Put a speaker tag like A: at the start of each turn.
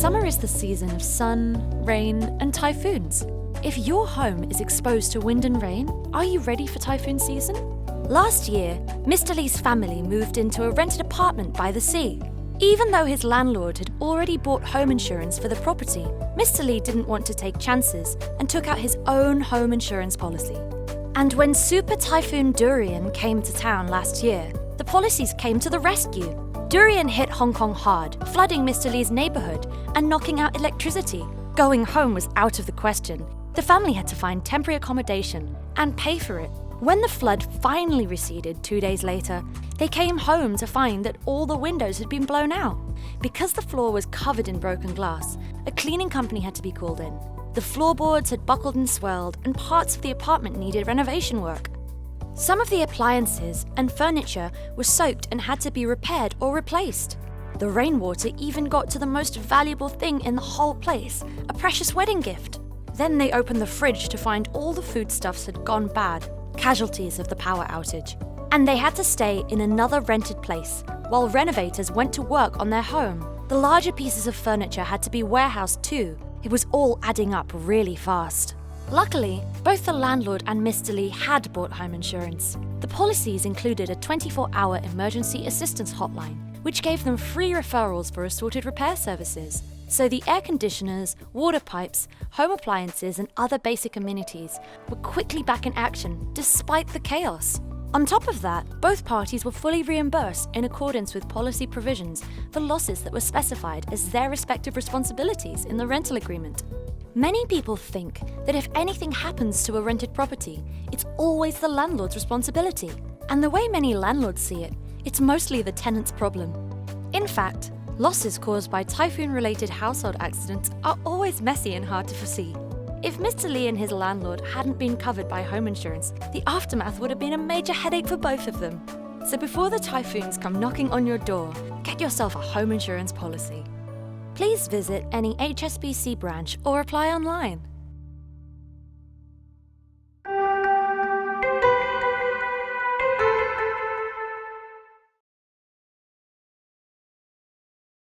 A: Summer is the season of sun, rain, and typhoons. If your home is exposed to wind and rain, are you ready for typhoon season? Last year, Mr. Lee's family moved into a rented apartment by the sea. Even though his landlord had already bought home insurance for the property, Mr. Lee didn't want to take chances and took out his own home insurance policy. And when Super Typhoon Durian came to town last year, the policies came to the rescue. Durian hit Hong Kong hard, flooding Mr. Lee's neighborhood and knocking out electricity. Going home was out of the question. The family had to find temporary accommodation and pay for it. When the flood finally receded 2 days later, they came home to find that all the windows had been blown out. Because the floor was covered in broken glass, a cleaning company had to be called in. The floorboards had buckled and swelled, and parts of the apartment needed renovation work. Some of the appliances and furniture were soaked and had to be repaired or replaced. The rainwater even got to the most valuable thing in the whole place, a precious wedding gift. Then they opened the fridge to find all the foodstuffs had gone bad, casualties of the power outage. And they had to stay in another rented place while renovators went to work on their home. The larger pieces of furniture had to be warehoused too. It was all adding up really fast. Luckily, both the landlord and Mr. Lee had bought home insurance. The policies included a 24-hour emergency assistance hotline, which gave them free referrals for assorted repair services. So the air conditioners, water pipes, home appliances, and other basic amenities were quickly back in action despite the chaos. On top of that, both parties were fully reimbursed in accordance with policy provisions for losses that were specified as their respective responsibilities in the rental agreement. Many people think that if anything happens to a rented property, it's always the landlord's responsibility. And the way many landlords see it, it's mostly the tenant's problem. In fact, losses caused by typhoon-related household accidents are always messy and hard to foresee. If Mr. Lee and his landlord hadn't been covered by home insurance, the aftermath would have been a major headache for both of them. So before the typhoons come knocking on your door, get yourself a home insurance policy. Please visit any HSBC branch or apply online.